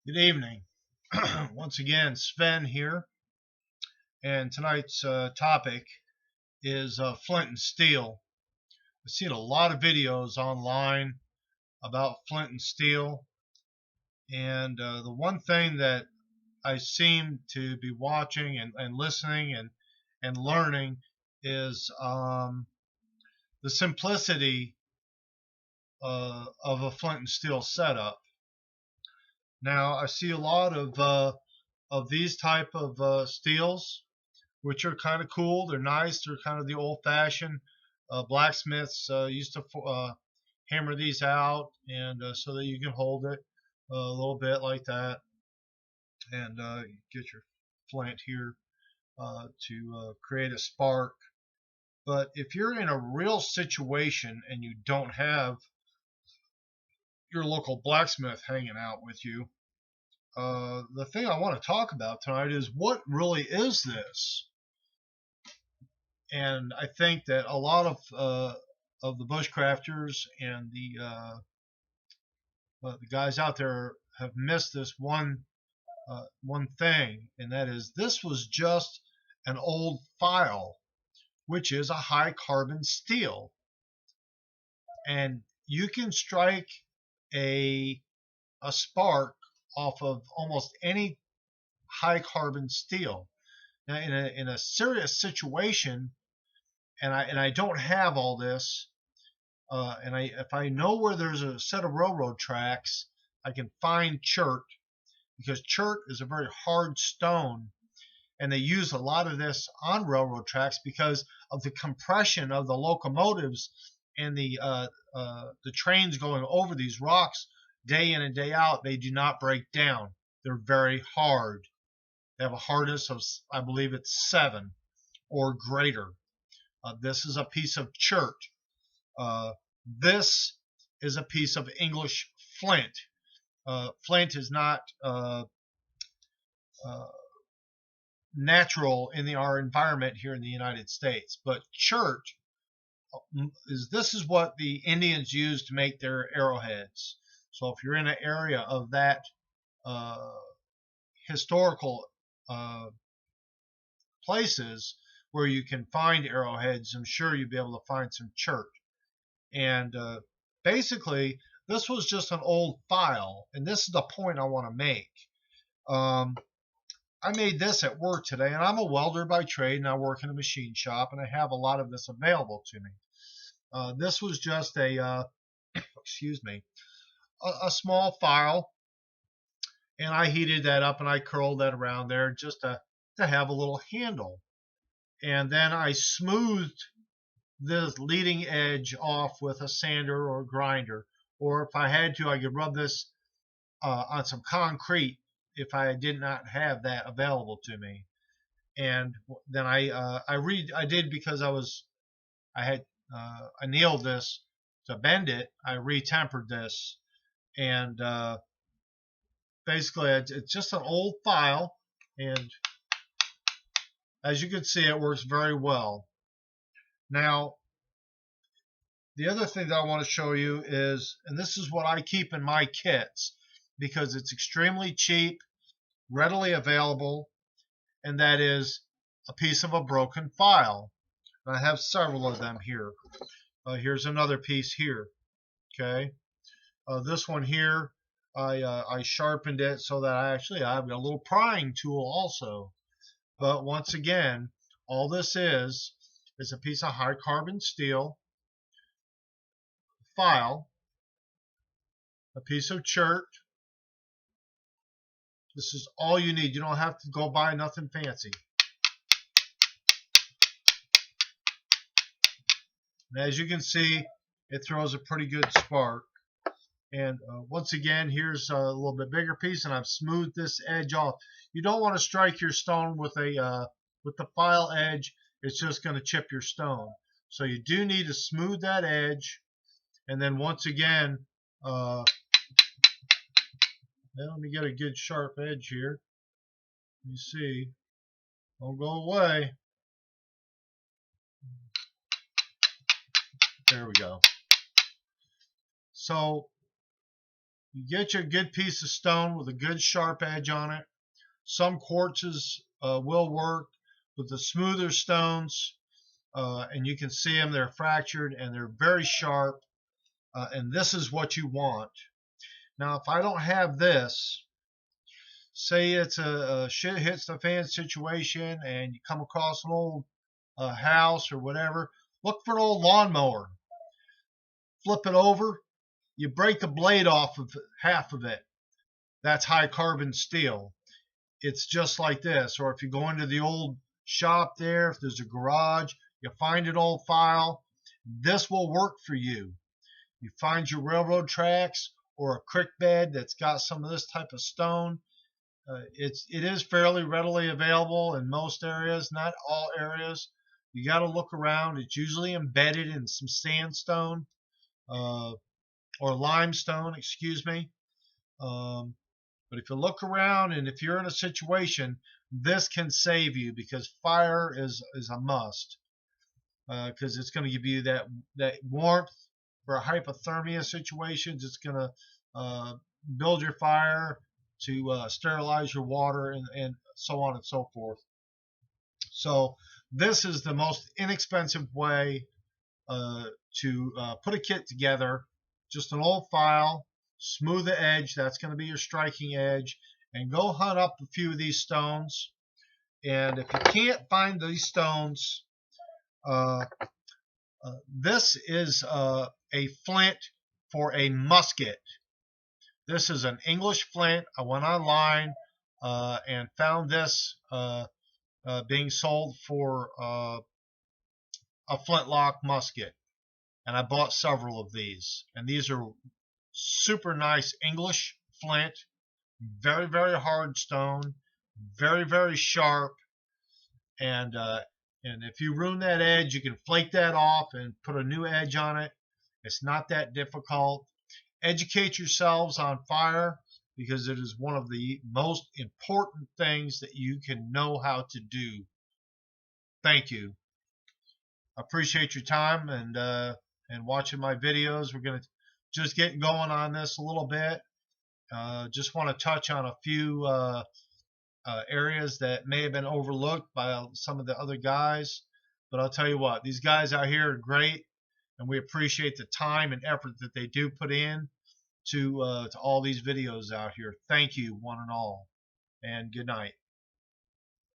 Good evening. Once again, Sven here, and tonight's topic is flint and steel. I've seen a lot of videos online about flint and steel, and the one thing that I seem to be watching and listening and learning is the simplicity of a flint and steel setup. Now, I see a lot of these type of steels, which are kind of cool. They're nice. They're kind of the old-fashioned blacksmiths used to hammer these out, and so that you can hold it a little bit like that, and get your flint here to create a spark. But if you're in a real situation and you don't have your local blacksmith hanging out with you, the thing I want to talk about tonight is what really is this? And I think that a lot of the bushcrafters and the guys out there have missed this one thing, and that is this was just an old file, which is a high carbon steel, and you can strike a a spark off of almost any high carbon steel. Now, in a serious situation, and I don't have all this, and if I know where there's a set of railroad tracks, I can find chert, because chert is a very hard stone, and they use a lot of this on railroad tracks because of the compression of the locomotives and the trains going over these rocks day in and day out. They do not break down. They're very hard. They have a hardness of, I believe it's 7 or greater. This is a piece of chert. This is a piece of English flint. Flint is not natural in our environment here in the United States, but chert this is what the Indians used to make their arrowheads. So if you're in an area of that historical places where you can find arrowheads, I'm sure you'll be able to find some chert. And basically, this was just an old file, and this is the point I want to make. I made this at work today, and I'm a welder by trade, and I work in a machine shop, and I have a lot of this available to me. This was just a excuse me, a small file, and I heated that up and I curled that around there just to have a little handle. And then I smoothed the leading edge off with a sander or grinder, or if I had to, I could rub this on some concrete if I did not have that available to me. And then I did, because I nailed this to bend it. I retempered this, and basically it's just an old file, and as you can see, it works very well. Now, the other thing that I want to show you is, and this is what I keep in my kits because it's extremely cheap, readily available, and that is a piece of a broken file. And I have several of them here. Here's another piece here. Okay, this one here, I sharpened it so that I've got a little prying tool also. But once again, all this is a piece of high carbon steel file, a piece of chert. This is all you need. You don't have to go buy nothing fancy. And as you can see, it throws a pretty good spark. And once again, here's a little bit bigger piece, and I've smoothed this edge off. You don't want to strike your stone with the file edge. It's just going to chip your stone. So you do need to smooth that edge. And then once again, let me get a good sharp edge here. You see, don't go away. There we go. So You get you a good piece of stone with a good sharp edge on it. Some quartzes will work, but the smoother stones, and you can see them, they're fractured and they're very sharp, and this is what you want. Now, if I don't have this, say it's a shit hits the fan situation and you come across an old house or whatever, look for an old lawnmower. Flip it over, you break the blade off of half of it. That's high carbon steel. It's just like this. Or if you go into the old shop there, if there's a garage, you find an old file, this will work for you. You find your railroad tracks or a creek bed that's got some of this type of stone. It is fairly readily available in most areas, not all areas. You got to look around. It's usually embedded in some sandstone or limestone, excuse me. But if you look around and if you're in a situation, this can save you, because fire is a must, because it's going to give you that warmth for hypothermia situations. It's going to build your fire to sterilize your water and so on and so forth. So this is the most inexpensive way to put a kit together. Just an old file, smooth the edge, that's going to be your striking edge, and go hunt up a few of these stones. And if you can't find these stones, this is a flint for a musket. This is an English flint. I went online and found this being sold for a flintlock musket. And I bought several of these. And these are super nice English flint. Very, very hard stone. Very, very sharp. And if you ruin that edge, you can flake that off and put a new edge on it. It's not that difficult. Educate yourselves on fire, because it is one of the most important things that you can know how to do. Thank you. I appreciate your time and watching my videos. We're going to just get going on this a little bit. Just want to touch on a few areas that may have been overlooked by some of the other guys. But I'll tell you what, these guys out here are great, and we appreciate the time and effort that they do put in to all these videos out here. Thank you, one and all, and good night.